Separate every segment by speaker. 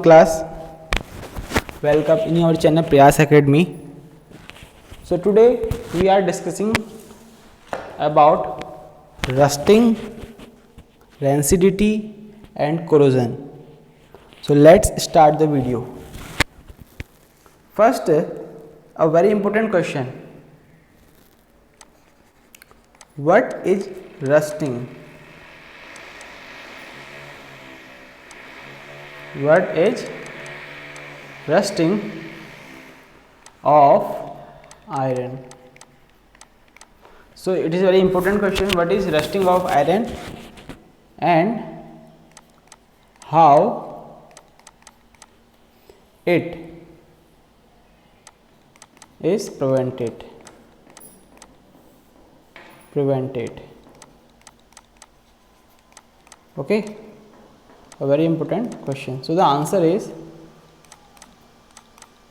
Speaker 1: Class, welcome in your channel Prayas Academy. So today we are discussing about rusting, rancidity and corrosion. So let's start the video. First, a very important question. What is rusting? What is rusting of iron? So it is a very important question. What is rusting of iron and how it is prevented? Okay, a very important question. So the answer is,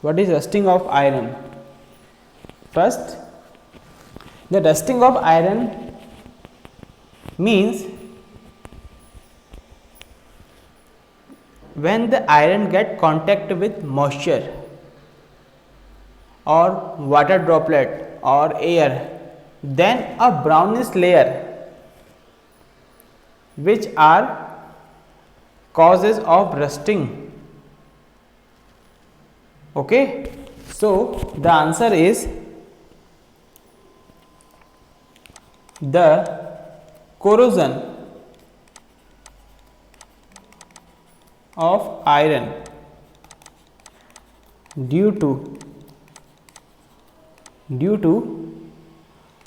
Speaker 1: what is rusting of iron? First, the rusting of iron means when the iron get contact with moisture or water droplet or air, then a brownish layer, which are causes of rusting. Okay, so the answer is the corrosion of iron due to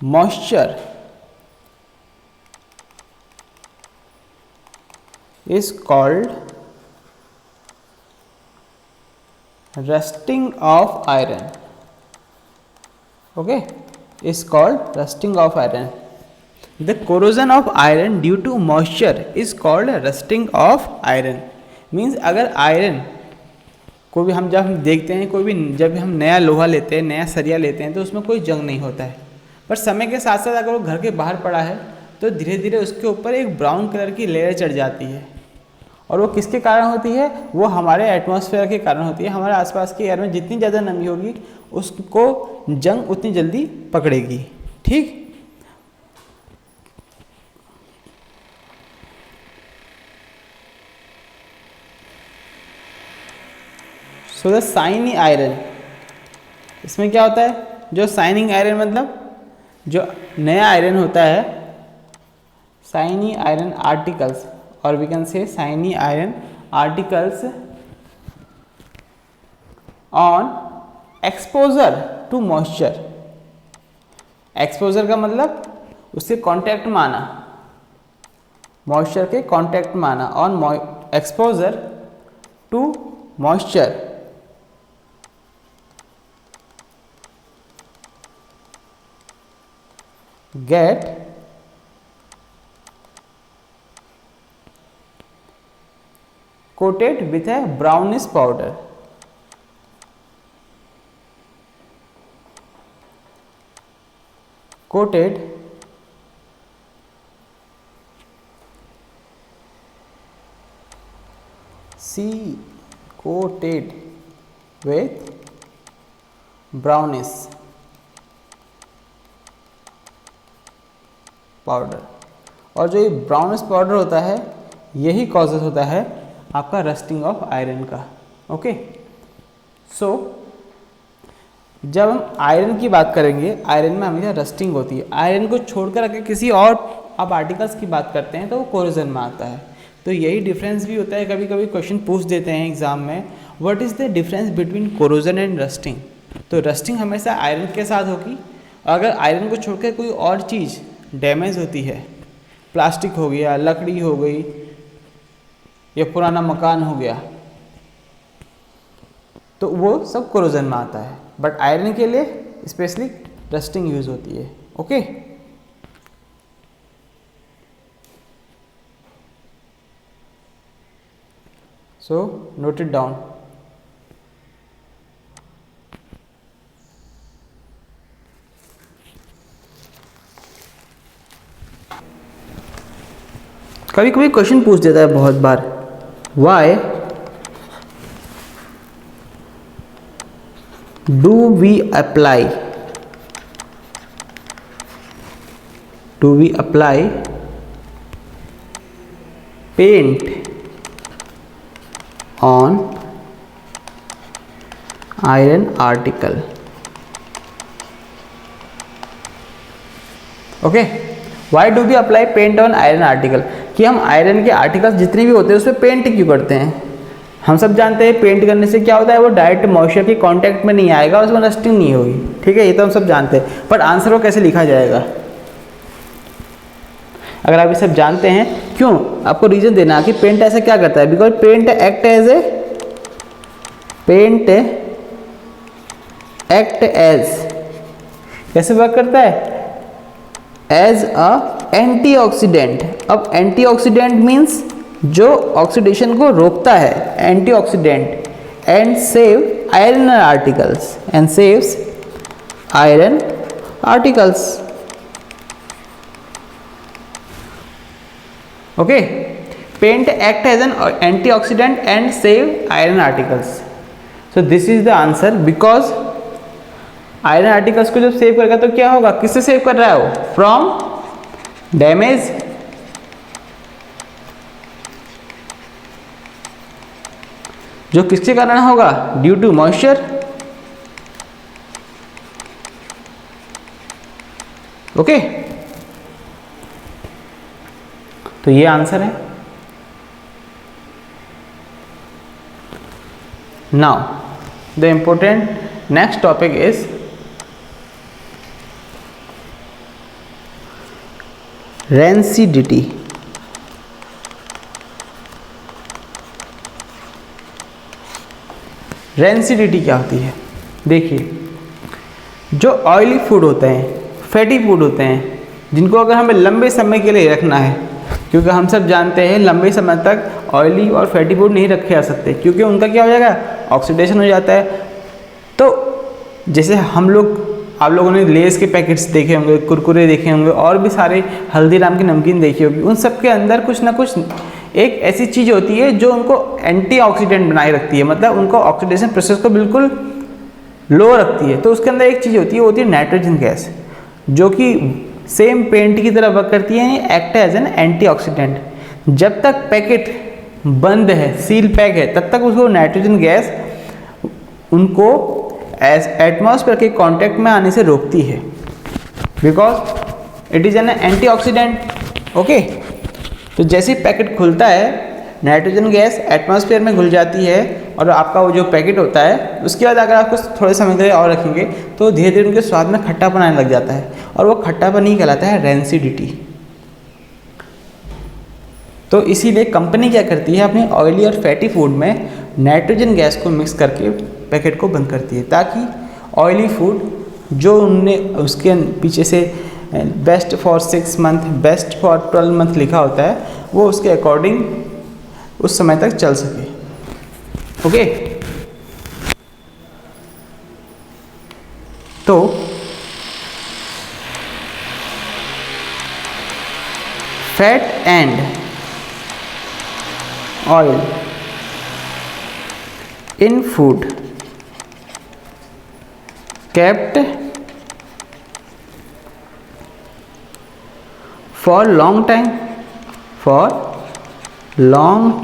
Speaker 1: moisture is called rusting of iron. Okay, is called rusting of iron. The corrosion of iron due to moisture is called rusting of iron. Means अगर iron कोई भी हम जब हम देखते हैं, कोई भी जब भी हम नया लोहा लेते हैं, नया सरिया लेते हैं, तो उसमें कोई जंग नहीं होता है, पर समय के साथ साथ अगर वो घर के बाहर पड़ा है तो धीरे धीरे उसके ऊपर एक ब्राउन कलर की लेयर चढ़ जाती है. और वो किसके कारण होती है? वो हमारे एटमॉस्फेयर के कारण होती है. हमारे आसपास के एयर में जितनी ज़्यादा नमी होगी उसको जंग उतनी जल्दी पकड़ेगी. ठीक. सो द शाइनी आयरन, इसमें क्या होता है? जो शाइनिंग आयरन मतलब जो नया आयरन होता है, शाइनी आयरन आर्टिकल्स, और we can say shiny iron articles on exposure to moisture. Exposure का मतलब उससे कांटेक्ट में आना, मॉइस्चर के कांटेक्ट में आना. On exposure to moisture get coated with a brownish powder. Coated coated with brownish powder. और जो ये ब्राउनिश पाउडर होता है, यही कॉजेज होता है आपका रस्टिंग ऑफ आयरन का. ओके, सो जब हम आयरन की बात करेंगे, आयरन में हमेशा रस्टिंग होती है. आयरन को छोड़कर अगर किसी और आप आर्टिकल्स की बात करते हैं तो वो कोरोजन में आता है. तो यही डिफरेंस भी होता है. कभी कभी क्वेश्चन पूछ देते हैं एग्जाम में, what is the difference between corrosion and rusting. तो रस्टिंग हमेशा आयरन के साथ होगी. अगर आयरन को छोड़कर कोई और चीज़ डैमेज होती है, प्लास्टिक हो गया, लकड़ी हो गई, या पुराना मकान हो गया, तो वो सब कोरोजन में आता है. बट आयरन के लिए स्पेशली रस्टिंग यूज होती है. Okay, so note it down. कभी कभी क्वेश्चन पूछ देता है बहुत बार, why do we apply paint on iron article? Okay, why do we apply paint on iron article, कि हम आयरन के आर्टिकल्स जितने भी होते हैं उस पर पेंट क्यों करते हैं? हम सब जानते हैं पेंट करने से क्या होता है, वो डायरेक्ट मॉइस्चर के कांटेक्ट में नहीं आएगा, उसमें रस्टिंग नहीं होगी, ठीक है, ये तो हम सब जानते हैं। पर आंसर को कैसे लिखा जाएगा? अगर आप ये सब जानते हैं, क्यों, आपको रीजन देना कि पेंट ऐसा क्या करता है। बिकॉज पेंट एक्ट एज कैसे वर्क करता है? As a antioxidant. अब एंटीऑक्सीडेंट मीन्स जो ऑक्सीडेशन को रोकता है, antioxidant, and save iron articles, and saves iron articles. Okay, paint act as an antioxidant and save iron articles. So this is the answer. Because iron articles को जब save करेगा तो क्या होगा, किससे सेव कर रहा है वो? फ्रॉम डैमेज, जो किसके कारण होगा? Due to moisture. ओके, तो ये आंसर है। Now the important next topic is rancidity. Rancidity क्या होती है? देखिए, जो ऑयली फूड होते हैं, फैटी फूड होते हैं, जिनको अगर हमें लंबे समय के लिए रखना है, क्योंकि हम सब जानते हैं लंबे समय तक ऑयली और फैटी फूड नहीं रखे जा सकते, क्योंकि उनका क्या हो जाएगा, ऑक्सीडेशन हो जाता है। तो जैसे हम लोग, आप लोगों ने लेस के पैकेट्स देखे होंगे, कुरकुरे देखे होंगे, और भी सारे हल्दीराम की नमकीन देखी होगी, उन सब के अंदर कुछ ना कुछ एक ऐसी चीज़ होती है जो उनको एंटीऑक्सीडेंट बनाए रखती है, मतलब उनको ऑक्सीडेशन प्रोसेस को बिल्कुल लो रखती है। तो उसके अंदर एक चीज़ होती है नाइट्रोजन गैस, जो कि सेम पेंट की तरह वर्क करती है, एक्ट एज एन एंटीऑक्सीडेंट। जब तक पैकेट बंद है, सील पैक है, तब तक उसको नाइट्रोजन गैस उनको एटमॉस्फेयर के कांटेक्ट में आने से रोकती है, because it is an antioxidant. Okay, तो जैसे ही पैकेट खुलता है, नाइट्रोजन गैस एटमॉस्फेयर में घुल जाती है, और आपका वो जो पैकेट होता है, उसके बाद अगर आप कुछ थोड़े समय के लिए और रखेंगे तो धीरे धीरे उनके स्वाद में खट्टापन आने लग जाता है, और वो खट्टापन ही कहलाता है रेंसिडिटी। तो इसीलिए कंपनी क्या करती है, अपने ऑयली और फैटी फूड में नाइट्रोजन गैस को मिक्स करके पैकेट को बंद करती है, ताकि ऑयली फूड जो उनने उसके पीछे से best for 6 month, best for 12 month लिखा होता है, वो उसके अकॉर्डिंग उस समय तक चल सके। ओके, तो fat and oil in food kept for long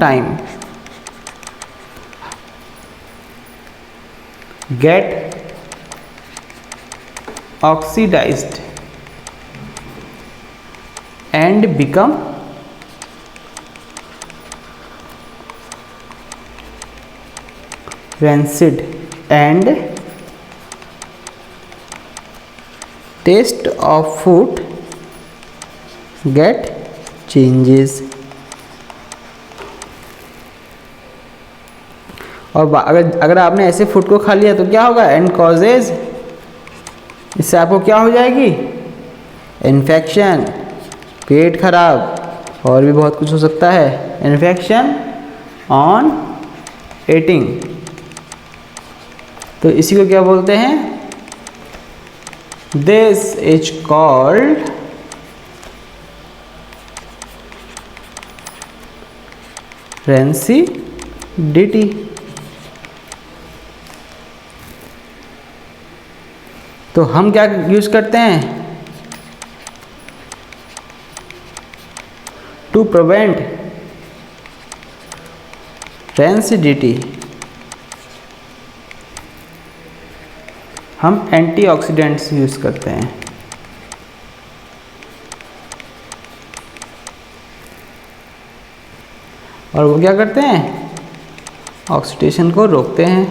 Speaker 1: time get oxidized and become rancid, and taste of food get changes। और अगर आपने ऐसे फूड को खा लिया तो क्या होगा, एंड कॉजेज, इससे आपको क्या हो जाएगी, इन्फेक्शन, पेट खराब, और भी बहुत कुछ हो सकता है, इन्फेक्शन ऑन ईटिंग। तो इसी को क्या बोलते हैं, this is called rancidity। तो हम क्या यूज करते हैं? टू प्रिवेंट रैंसिडिटी हम एंटीऑक्सीडेंट्स यूज करते हैं। और वो क्या करते हैं? ऑक्सीडेशन को रोकते हैं,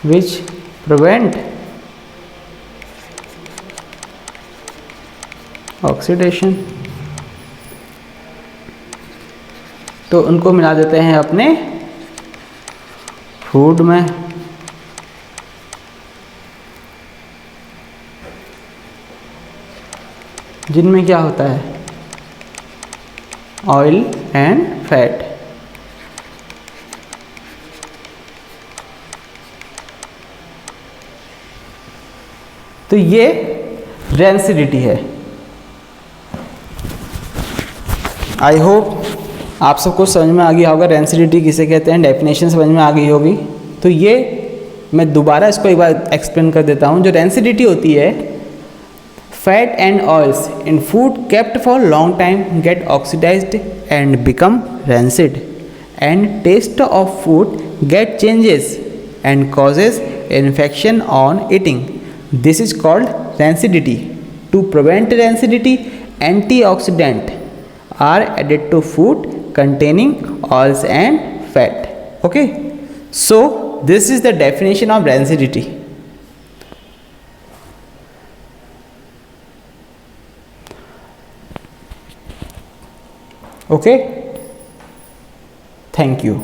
Speaker 1: विच प्रिवेंट ऑक्सीडेशन। तो उनको मिला देते हैं अपने फूड में। जिनमें क्या होता है? Oil and fat. तो ये रैंसिडिटी है। आई होप आप सबको समझ में आ गया होगा रैंसिडिटी किसे कहते हैं, डेफिनेशन समझ में आ गई होगी। तो ये मैं दोबारा इसको एक बार एक्सप्लेन कर देता हूँ। जो रैंसिडिटी होती है, fat and oils in food kept for long time get oxidised and become rancid and taste of food get changes and causes infection on eating. This is called rancidity. To prevent rancidity, antioxidant are added to food containing oils and fat. Okay, so this is the definition of rancidity. Okay, thank you.